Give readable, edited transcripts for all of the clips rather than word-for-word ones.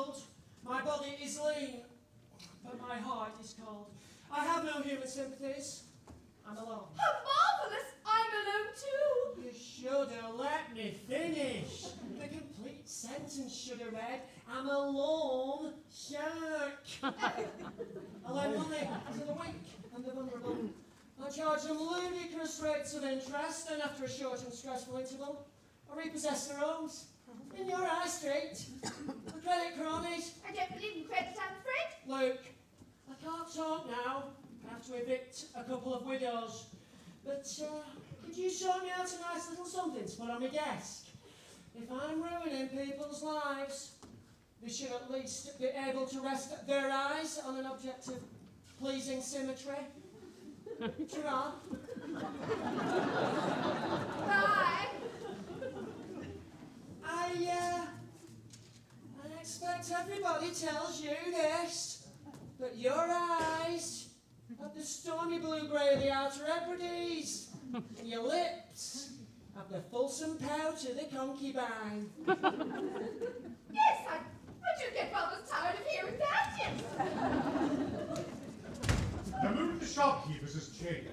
old, my body is lean, but my heart is cold. I have no human sympathies. I'm alone. How marvellous! I'm alone too. You should have let me finish. The complete sentence should have read, I'm a lone shark. I lend money to the weak and the vulnerable. I charge them ludicrous rates of interest, and after a short and stressful interval, I repossess their homes. In your high street, the credit cronies. I don't believe in credit, I'm afraid. Luke, I can't talk now. I have to evict a couple of widows. But could you sort me out a nice little something to put on my desk? If I'm ruining people's lives, they should at least be able to rest their eyes on an object of pleasing symmetry. Ta-ra. Bye. I expect everybody tells you this, but your eyes have the stormy blue-grey of the outer Hebrides, and your lips have the fulsome pout of the concubine. Yes, I do get rather tired of hearing that, yes. The mood of the shopkeepers has changed.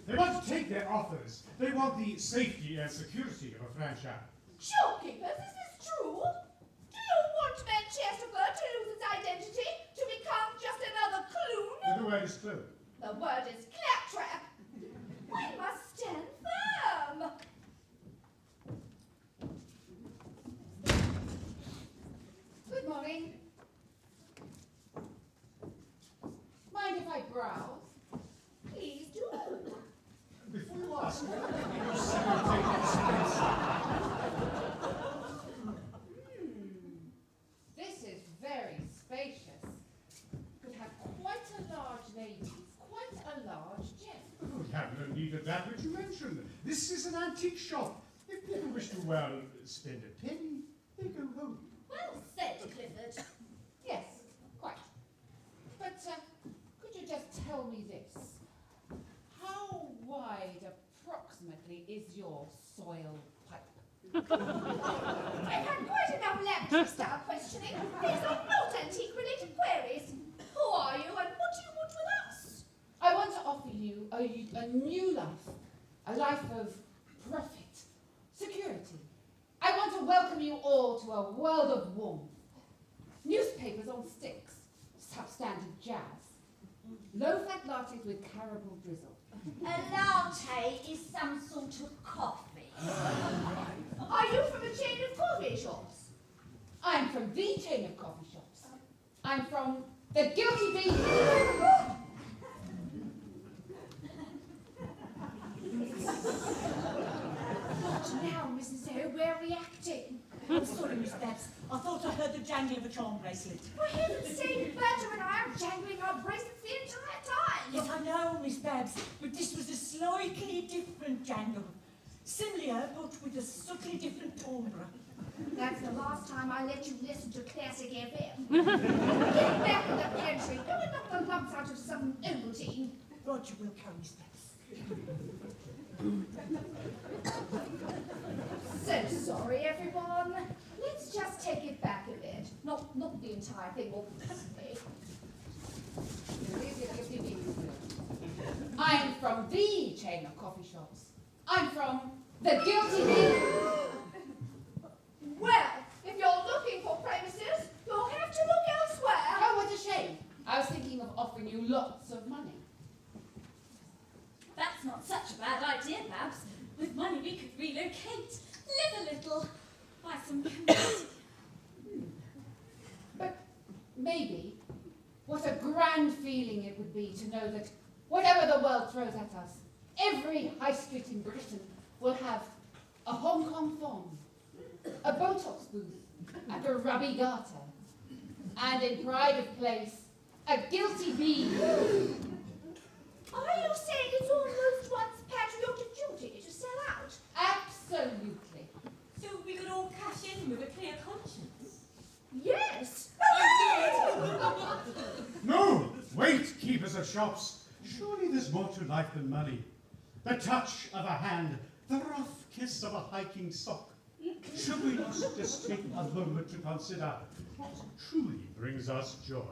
They want to take their offers. They want the safety and security of a franchise. Shopkeepers, is this true? Do you want Manchester to lose its identity, to become just another Clune? The word is clue. The word is claptrap. We must stand firm. Good morning. Mind if I browse? Please do. Before you ask, you take expense. This is very spacious. Could have quite a large ladies, quite a large gent. We have no need of that which you mentioned. This is an antique shop. If people wish to, well, spend a penny, they go home. Well said, Clifford. Yes, quite. But could you just tell me this? How wide approximately is your soil pipe? I've had quite enough laboratory-style questioning. These are not antique-related queries. Who are you and what do you want with us? I want to offer you a new life, a life of profit, security. I want to welcome you all to a world of warmth. Newspapers on sticks, substandard jazz, low-fat lattes with caramel drizzle. A latte is some sort of coffee. Are you from a chain of coffee shops? I'm from the chain of coffee shops. I'm from the Guilty Bee. What now, Mrs. O? We're reacting. I'm sorry, Miss Babs. I thought I heard the jangling of a charm bracelet. For heaven's sake, Bertram and I are jangling our bracelets the entire time. Yes, I know, Miss Babs, but this was a slightly different jangle. Similar, but with a subtly different timbre. That's the last time I let you listen to classic FM. Get back in the pantry. Go and knock the lumps out of some Ovaltine. Roger will come, Miss Babs. So sorry, everyone. Let's just take it back a bit. Not the entire thing, obviously. I'm from the chain of coffee shops. I'm from the Guilty Bee. Well, if you're looking for premises, you'll have to look elsewhere. Oh, what a shame. I was thinking of offering you lots of money. That's not such a bad idea, Babs. With money we could relocate, live a little, buy some commodity. But maybe, what a grand feeling it would be to know that whatever the world throws at us, every high street in Britain will have a Hong Kong phone, a Botox booth, and a rubby garter, and in pride of place, a Guilty Bee. Are you saying it's almost one's patriotic duty to sell out? Absolutely. So we could all cash in with a clear conscience. Yes. No! Wait, keepers of shops. Surely there's more to life than money. The touch of a hand, the rough kiss of a hiking sock. Should we not just take a moment to consider what truly brings us joy.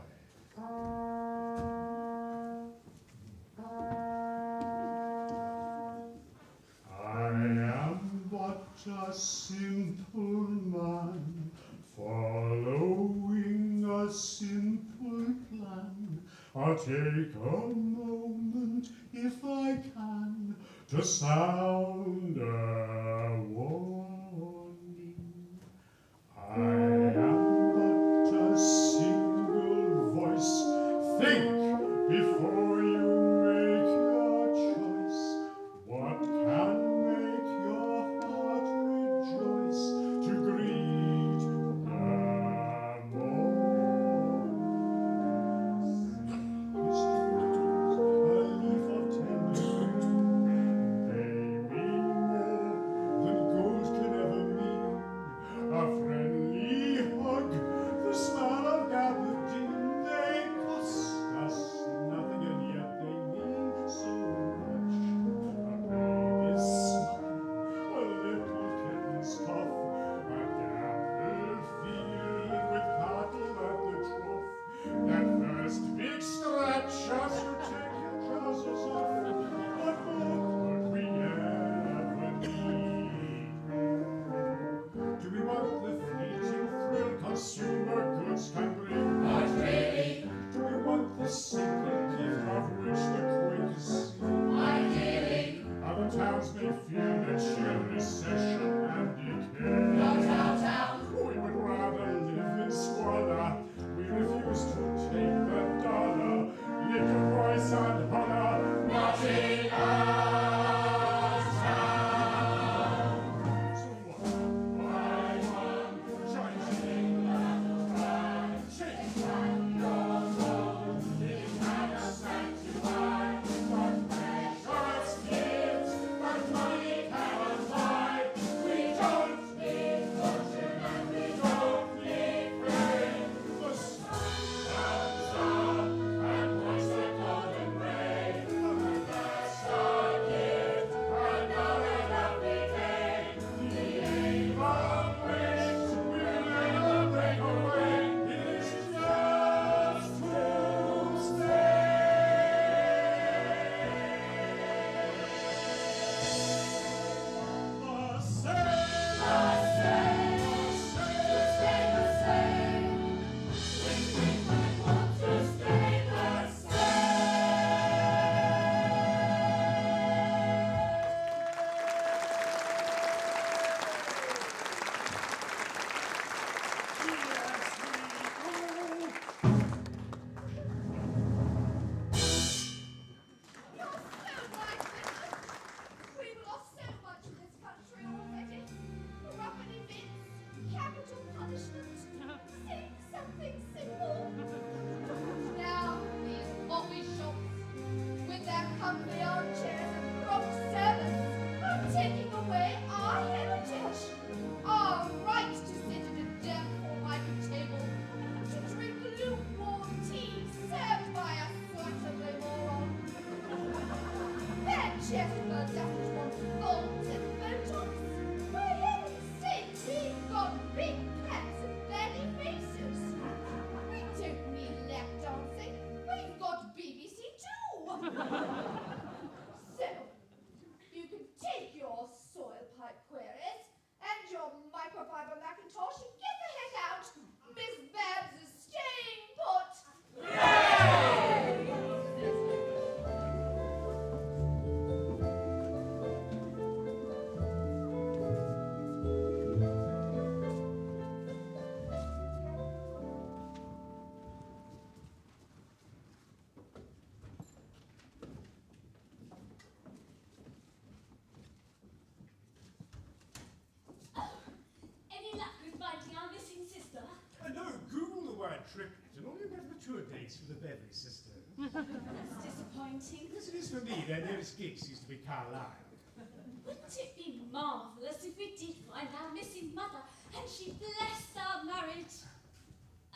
I am but a simple man, following a simple plan. I'll take a moment, if I can, to sound a warning. I am but a single voice. Think before you make your choice. What can make your heart rejoice to greet the morning? A leaf of tender green, they mean more than gold can ever mean. A friendly hug, the smell of gabardine, they cost us nothing and yet they mean so much. A baby's smile, a little kitten's cough, a gamble field with cattle at the trough, that first big stretch as you take your trousers off. What more could we ever need? Do we want the fleeting thrill consumer goods can bring? Not really. Do we want the single gift of which the Quakers sing? Ideally. Other towns may feel the chill, recession, and decay. Not our town. We would rather live in squalor. We refuse to take the dollar. Lift a voice and holler. Not in our town. So what? Why one? Try to sing that right. Shake your road. It can sanctify. But pressure it's gives. But money cannot buy. We don't need fortune and we don't need fame. The sun comes up and points the golden ray. That's our gift, another lovely day. The aim of which we'll never break away is just to stay. You're so right, Richard. We've lost so much in this country already. Corrupt events, capital punishment. Say something simple. Now, these office shops, with their comfy armchairs and prompt servants, are taking away our heritage. Our right to sit at a damp formica table, to drink lukewarm tea served by a slatternly moron. Their chestnut doesn't want folds and Botox. For heaven's sake, we've got big cats and belly faces. We don't need lap dancing. We've got BBC too. So, you can take your soil pipe queries and your microfiber Macintosh and get the heck out. Miss Babs is staying put. Any luck with finding our missing sister? No, Google the word triplet and all you get mature dates for the Beverly sisters. That's disappointing. Yes, it is for me. Their nearest gig seems to be Carlisle. Wouldn't it be marvellous if we did find our missing mother and she blessed our marriage?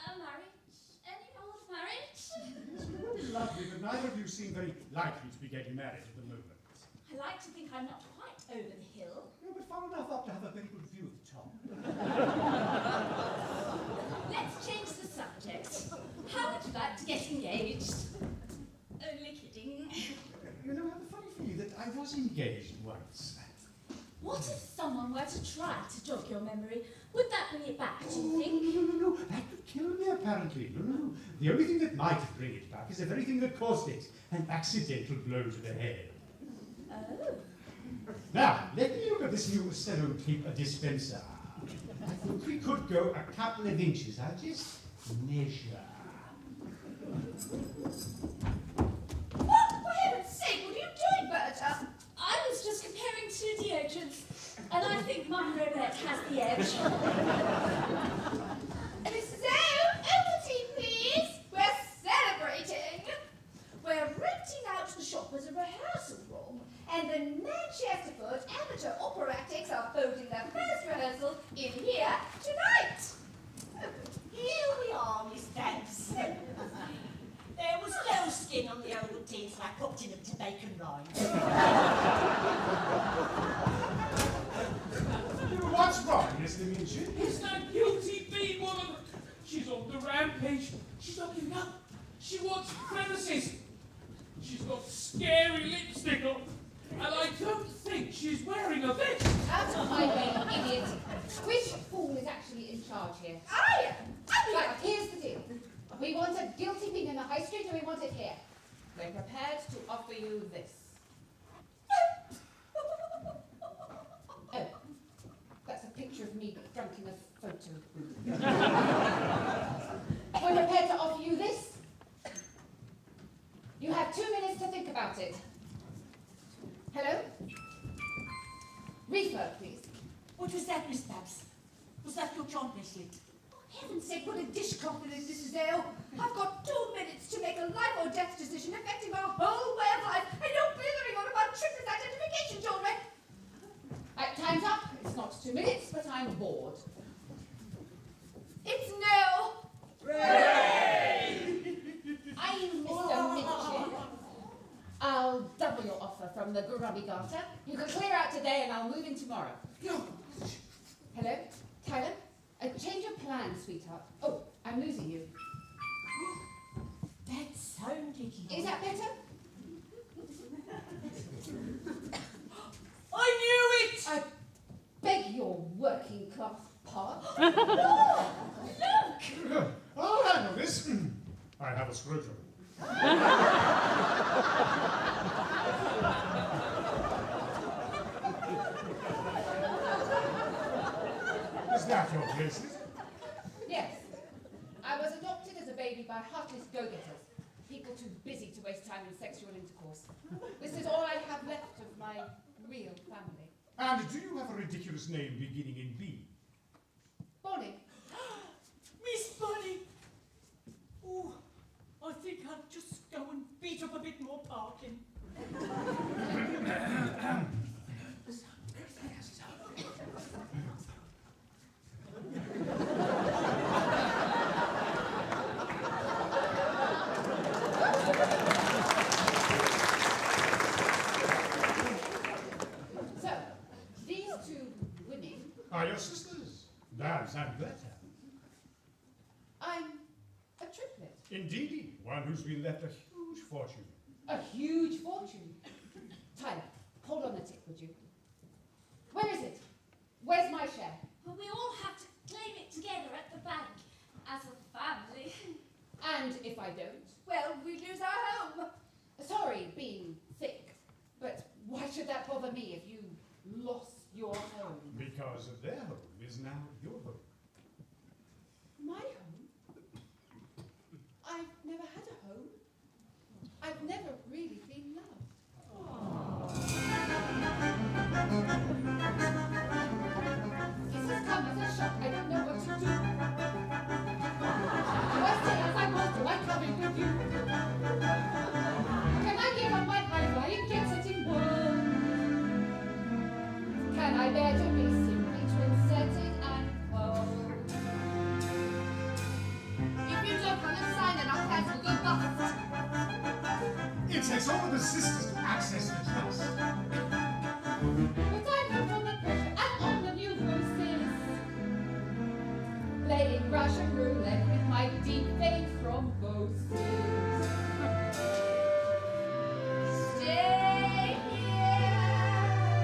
Our marriage? Any old marriage? Yes, it would be lovely, but neither of you seem very likely to be getting married at the moment. I like to think I'm not quite over the hill. No, but far enough up to have a very good view of the top. Let's change once. What if someone were to try to jog your memory? Would that bring it back, do you think? No. That would kill me, apparently. No. The only thing that might bring it back is the very thing that caused it, an accidental blow to the head. Oh. Now, let me look at this new sellotape dispenser. I think we could go a couple of inches. I'll just measure. For heaven's sake, what are you doing, Berta? I was just comparing two deodorants, and I think Mum Ronette has the edge. Mrs. O, over tea, please. We're celebrating. We're renting out the shop as a rehearsal room, and the Manchester Foot amateur operatics are holding their first rehearsal in here tonight. Here we are, Miss Babs. There was no skin on the old teeth, so I popped in them to bake and rhyme. What's wrong, Mr. Minchin? It's that guilty bee woman. She's on the rampage. She's looking up. She wants premises. She's got scary lipstick on. And I don't think she's wearing a vest. Out of my way, idiot. Which fool is actually in charge here? I am. Right, here's the deal. We want a guilty pig in the high street, and we want it here. We're prepared to offer you this. Oh, that's a picture of me but drunk in a photo booth. We're prepared to offer you this. You have 2 minutes to think about it. Hello? Refurb, please. What was that, Miss Babs? Was that your charm bracelet? For heaven's sake, what a dish compliment, Mrs. Dale. I've got 2 minutes to make a life or death decision affecting our whole way of life, and you're blithering on about tripless identification jewelry. Right, time's up. It's not 2 minutes, but I'm bored. It's no. I'm Mr. Minchin. I'll double your offer from the grubby garter. You can clear out today and I'll move in tomorrow. Hello? Tyler? Change your plans, sweetheart. Oh, I'm losing you. That sounded like... Is that better? I knew it! I beg your working class pardon. Oh, I know this. I have a scrotum. Is that your bracelet? Yes. I was adopted as a baby by heartless go-getters. People too busy to waste time in sexual intercourse. This is all I have left of my real family. And do you have a ridiculous name beginning in B? Bonnie. Miss Bonnie! Oh, I think I'll just go and beat up a bit more parking. So, these two women, Are your sisters? Babs and Berta. I'm a triplet. Indeed, one who's been left a huge fortune. A huge fortune. Tyler, hold on a tick, would you? Where is it? Where's my share? Well, we all have to claim it together at the bank, as a family. And if I don't? Well, we lose our home. Sorry, being thick, but why should that bother me if you lost your home? Because their home is now your home. My home? I've never had a home. I've never really been loved. This has come as a shock. I don't know what to do. Do I stay as I was? Do I come in with you? Can I give up my high-flying jet-setting world? Can I bear to be simply twin-setting and cold? If you don't come and sign it, our plans will go bust. It takes all of the sisters to access the trust. But I'm not on the pressure and on the new voices. Playing Russian roulette with my deep faith from Stay here.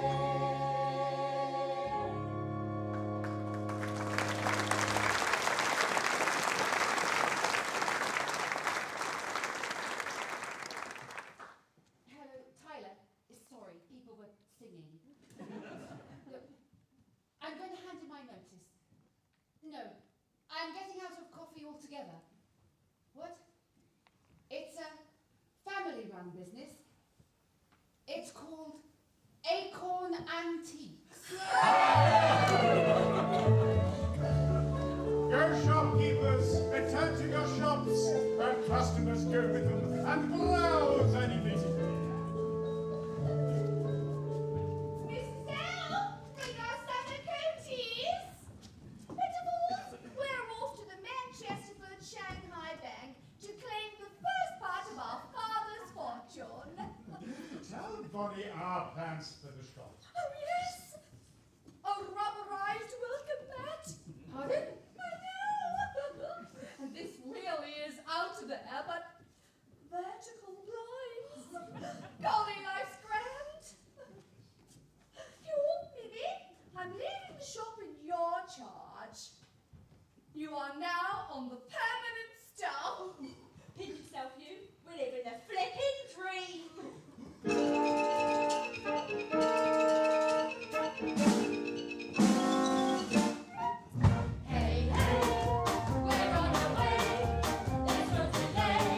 Hello, Tyler. Sorry, people were singing. Look, I'm going to hand in my notice. No, I'm getting out of coffee altogether. What? It's a family-run business. It's called Acorn Antiques. Go shopkeepers, return to your shops, where customers go with them and browse any visitor. Miss Sal, bring us some cooties. Pitiful, we're off to the Manchesterford-Shanghai Bank to claim the first part of our father's fortune. Tell Bonnie our plans for the shop. Oh, yes! A rubberized welcome mat. Pardon? I know! And this really is out there, but vertical blinds. Golly, life's grand. You, Bibby, I'm leaving the shop in your charge. You are now on the permanent staff. Pin yourself, you. We're living a flipping dream. Hey, hey, we're on our way. There's no delay.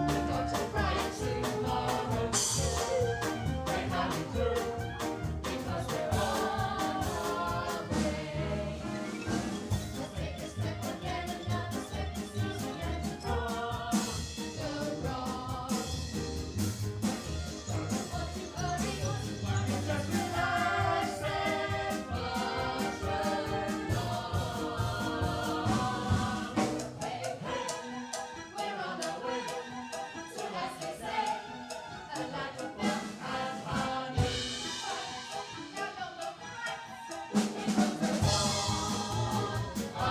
We've got a bright tomorrow too. We're coming through because we're on our way. Let's take a step again, another step is easy and to cross the rock. Not too early, just relax and watch the Hey, hey, we're on our way to, as they say, a life of milk and honey. No, no, no, right, because we're on our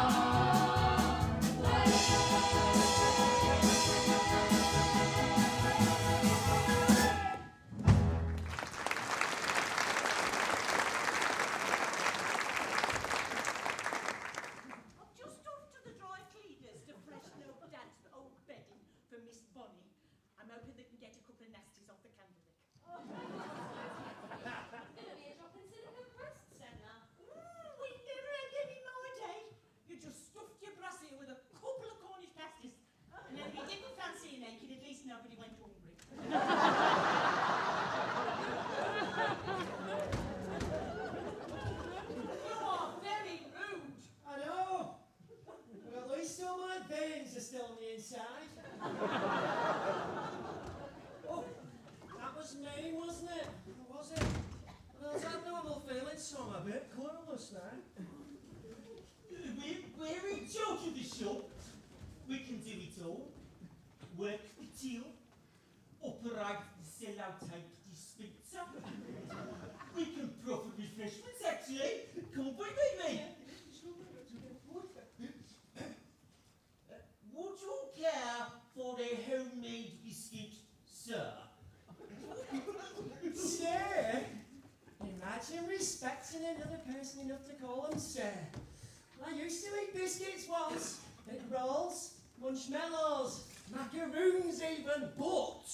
I'm just off to the dry cleaners to freshen up Dad's old bedding for Miss Bonnie. I'm hoping they can get a couple of nasties off the candlewick. Gonna be a drop in silicon breasts, Emma. We never had any more day. You just stuffed your brassiere with a couple of Cornish pasties. And then if you didn't fancy you naked, at least nobody went hungry. You are very rude. I know. But at least all my veins are still on the inside. Oh, that was me, wasn't it? Or was it? Well, it's abnormal feeling, so I'm a bit clueless now. We're in charge of the shop. We can do it all. Work the till, operate the sellotape dispenser. We can proffer refreshments, actually. Come on, bring me. Would you care for a homemade biscuit, sir? Sir? Imagine respecting another person enough to call them sir. I used to eat biscuits once, big rolls, marshmallows, macaroons even, but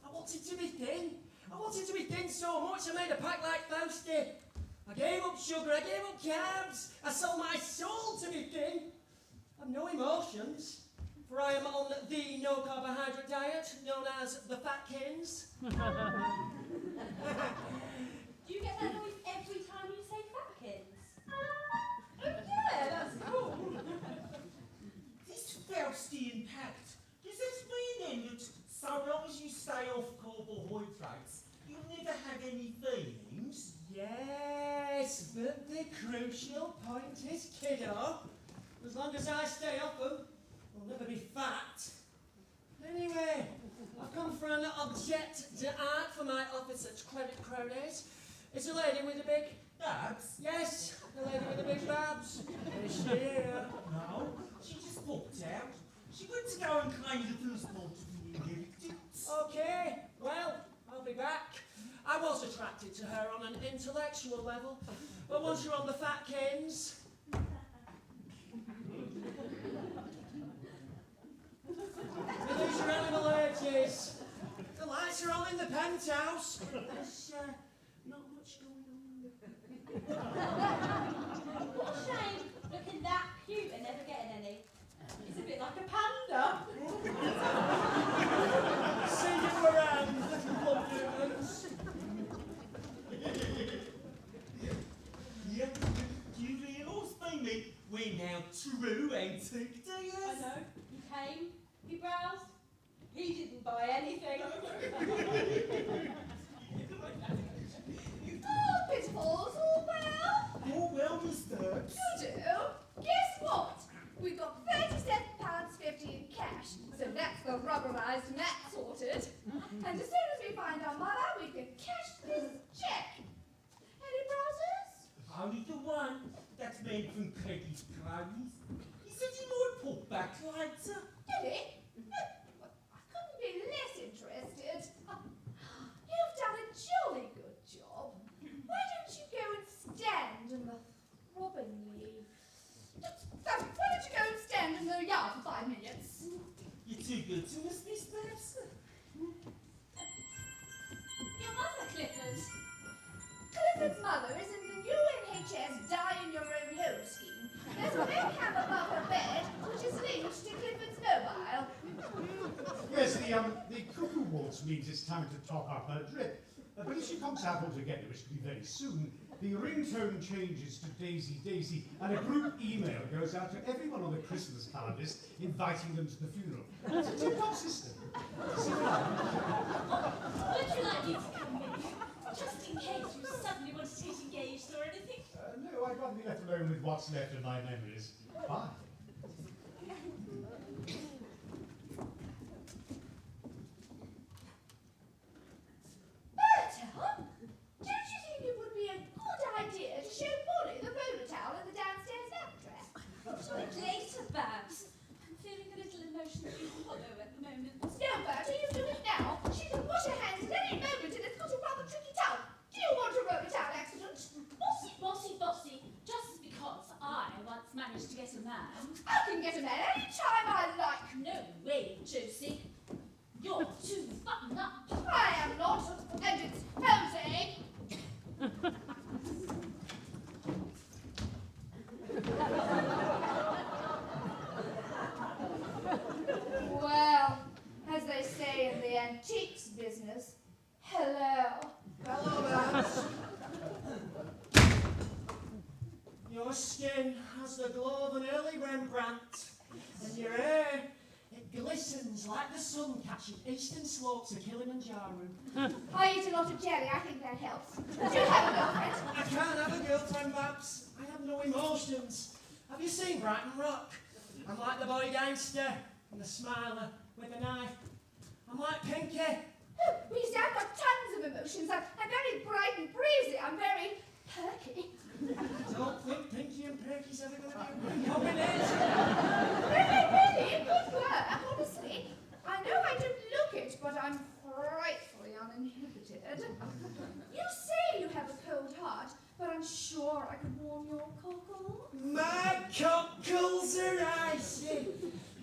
I wanted to be thin. I wanted to be thin so much I made a pack like Fausty. I gave up sugar, I gave up carbs, I sold my soul to be thin. I've no emotions, for I am on the no carbohydrate diet known as the Fatkins. Do you get that noise every time you say fatkins? Oh yeah, that's cool. This Faustian pact, does this mean then that so long as you stay off carbohydrates, you'll never have any feelings? Yes, but the crucial point is, kiddo, as long as I stay off them, I'll never be fat. Anyway, I've come for an object d'art for my office at Credit Cronies. It's a lady with a big... Babs? Yes, the lady with the big babs. Is she here? No, she just popped out. She went to go and claim the first part of the inheritance. Okay, well, I'll be back. I was attracted to her on an intellectual level, but once you're on the fat canes, you lose your animal urges. The lights are on in the penthouse, but there's not much going on. What a shame, looking that cute and never getting any. It's a bit like a panda. See you around, little blood humans. Yeah, do you realise, Amy, we're now true antique I dealers? know, he came, he browsed, he didn't buy anything. Oh, Pitfalls, all well? Oh, well, Miss Stubbs. You do? Guess what? We've got £37.50 in cash, so that's the rubberised mat sorted. And as soon as we find our mother, we can cash this cheque. Any browsers? Only the one that's made from Craigie's Crowleys. He said he might pop back later. Did he? Well, I couldn't be less interested. You've done a jolly good job. Why don't you go and stand in the robin leaf? Why don't you go and stand in the yard for 5 minutes? You're too good to us, Miss Stubbs. Your mother, Clifford. Clifford's mother is in the new NHS Die in Your Own Hole scheme. There's a big cam above her bed, which is linked to Clifford's mobile. Yes, the cuckoo waltz means it's time to top up her drip. But if she comes out altogether, which will be very soon, the ringtone changes to Daisy Daisy, and a group email goes out to everyone on the Christmas calendars inviting them to the funeral. It's a tip-top system. Would you like me to come with you? Just in case you suddenly wanted to get engaged or anything. No, I'd rather be left alone with what's left of my memories. Bye. Bertha, don't you think it would be a good idea to show Polly the roller towel in the downstairs mattress? Do it later, Babs. I'm feeling a little emotionally hollow at the moment. No, Bertha, you do it now. She can wash her hands at any moment and it's got a rather tricky towel. Do you want a roller towel accident? Bossy, bossy, bossy. Just because I once managed to get a man. I can get a man any time I like. No way, Josie. You're too buttoned up. I am not, and it's Jose. Well, as they say in the antiques business, hello. Hello, lads. Your skin has the glow of an early Rembrandt, and your hair, it glistens like the sun catching eastern slopes of Kilimanjaro. I eat a lot of jelly, I think that helps. Do you have a girlfriend? I can't have a girlfriend, Babs. I have no emotions. Have you seen Brighton Rock? I'm like the boy gangster and the smiler with a knife. I'm like Pinky. Oh, well, you see, I've got tons of emotions. I'm very bright and breezy. I'm very perky. Don't think Pinky and Perky's ever going to be a good combination. Really, it could work, honestly. I know I don't look it, but I'm frightfully uninhibited. You say you have a cold heart, but I'm sure I could warm your cockle. My cockles are icy.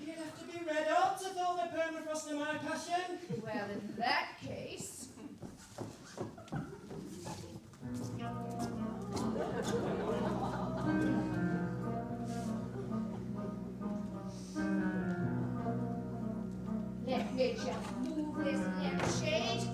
You'd have to be red hot to thaw the permafrost of my passion. Well, in that case... Let me just move this lampshade.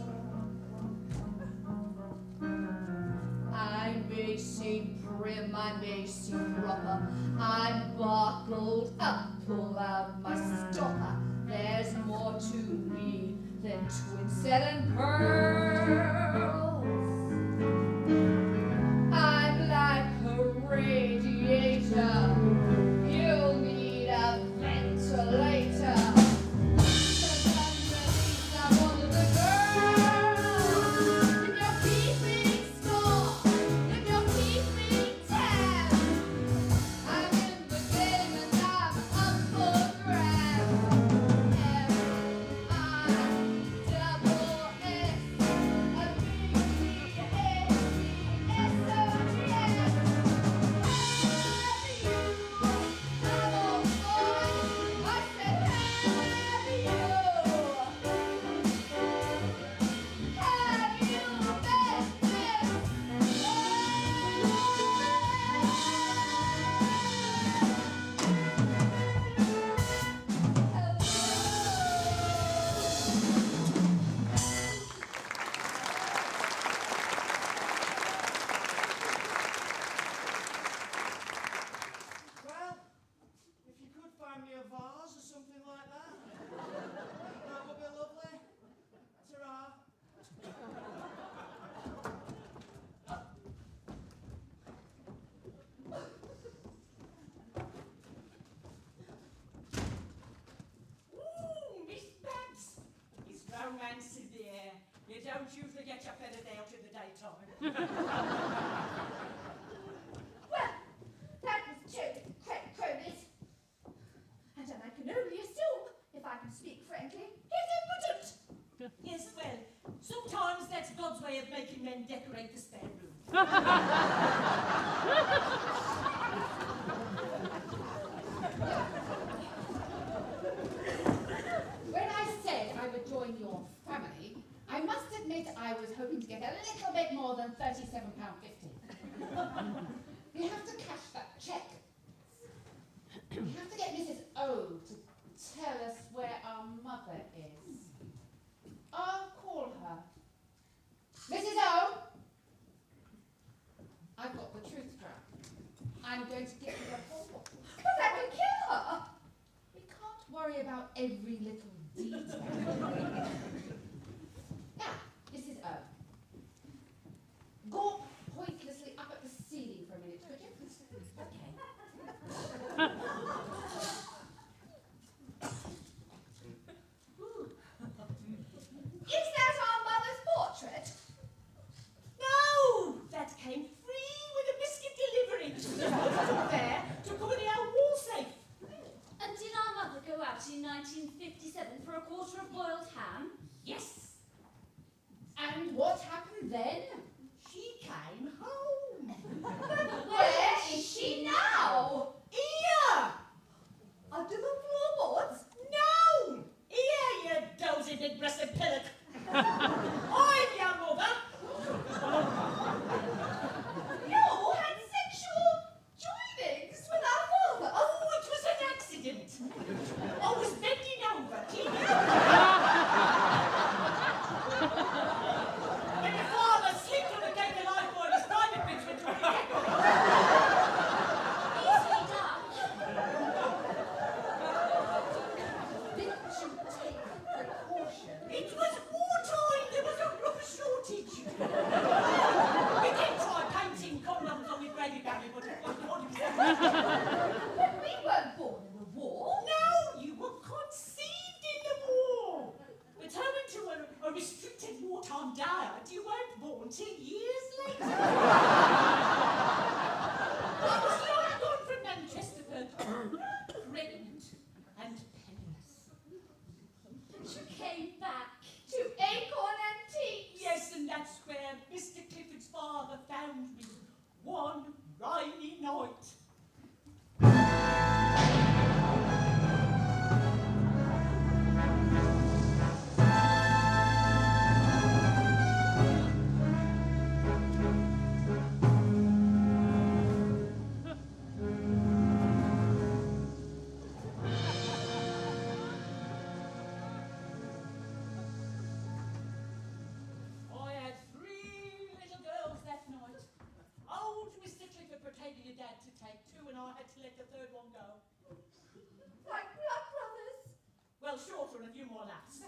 I may seem prim, I may seem proper. I'm buckled up, pull out my stopper. There's more to me than twin set and pearls. I'm like a radiator. You'll need a ventilator. Double S, a big When I said I would join your family, I must admit I was hoping to get a little bit more than £37.50. You have to cash that cheque. We have to get Mrs. O to tell us where our mother is. I'll call her. Mrs. O! I've got the truth trap. I'm going to get you a whole bottle. But that could kill her. We can't worry about every little detail. Now, Mrs. O. Gawp pointlessly up at the ceiling for a minute, could you? Okay. Is that our mother's portrait? No! That came free with a biscuit delivery. Just put it there to cover the old wall safe. And did our mother go out in 1957 for a quarter of boiled ham? Yes, And what happened then? she came home. Where is she now? Here! Under the floorboards? No! Here, you dozy big-breasted pillock. I'm your mother. You had sexual joinings with our father. Oh, it was an accident. I was bending over, cleaning up. When your father slipped on the cake of life boy, his private bits were dropping. Easily done. Didn't you take precaution? It was wartime. There was a rubber shortage. We did try painting condoms on with baby baby, but it wasn't 100%. But we weren't born in the war. No, you were conceived in the war. Determined to a restricted wartime diet, you weren't born till years later. I was long gone from Manchester, pregnant and penniless. And you came back. To Acorn Antiques. Yes, and that's where Mr. Clifford's father found me one rainy night. I had 3 little girls that night. Old Mr. Clifford pretended your dad to take 2, and I had to let the 3rd one go. Like blood brothers. Well, shorter and a few more laughs.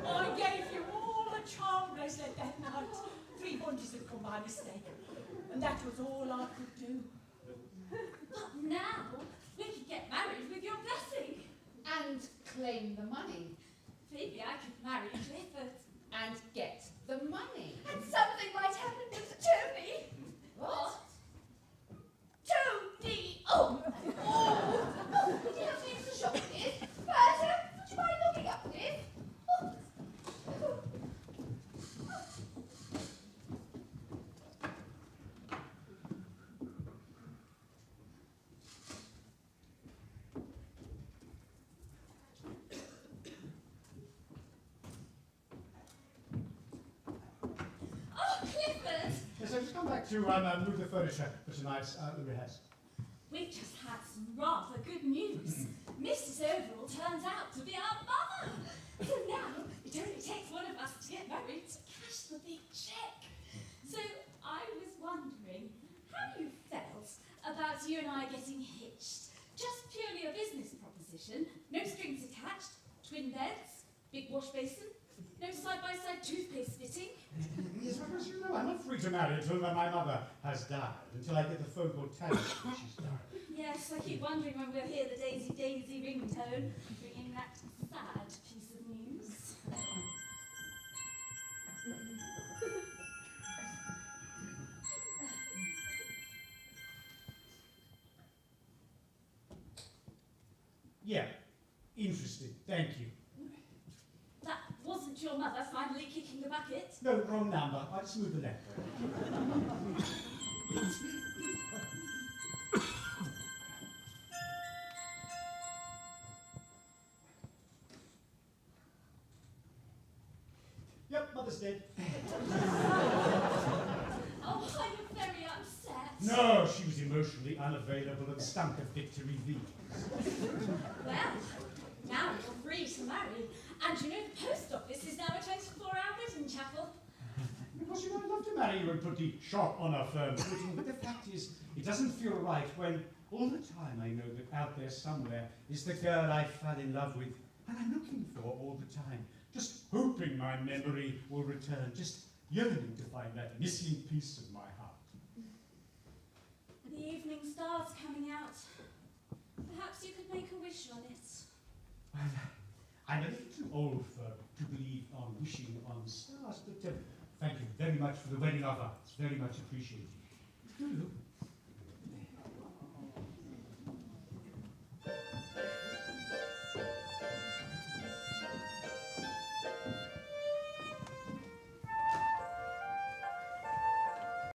I gave you all a charm bracelet that night. 3 bunches had come by mistake, and that was all I could do. But now we can get married with your blessing. And claim the money. Maybe I could marry Clifford. And get the money. And something might happen to Tony. What? Tony! Oh! Oh! Oh, did you have to use the shop, dear? Berta, would you mind looking up, dear? Oh. Oh, Clifford! Yes, I've just come back to move the furniture for tonight's rehearsal. We've just had some rather good news. Mrs. Overall turns out to be our mother. So now it only takes one of us to get married to cash the big cheque. So I was wondering how you felt about you and I getting hitched. Just purely a business proposition, no strings attached, twin beds, big wash basin No side-by-side toothpaste fitting? Yes, because you know I'm not free to marry until my mother has died, until I get the phone call telling me she's died. Yes, I keep wondering when we'll hear the Daisy Daisy ringtone, bringing that sad piece of news. Yeah, interesting, thank you. That wasn't your mother finally kicking the bucket? No, wrong number. I just moved the letter. Yep, mother's dead. Oh, I'm very upset. No, she was emotionally unavailable and stunk of victory V. Well, now you're free to marry. And you know the post office is now a 24-hour wedding chapel. Because you know I'd love to marry you and put the shop on a firm footing, but the fact is, it doesn't feel right when all the time I know that out there somewhere is the girl I fell in love with and I'm looking for all the time, just hoping my memory will return, just yearning to find that missing piece of my heart. The evening star's coming out. Perhaps you could make a wish on it. Well, I'm a little too old to believe on wishing on stars, but thank you very much for the wedding offer. It's very much appreciated.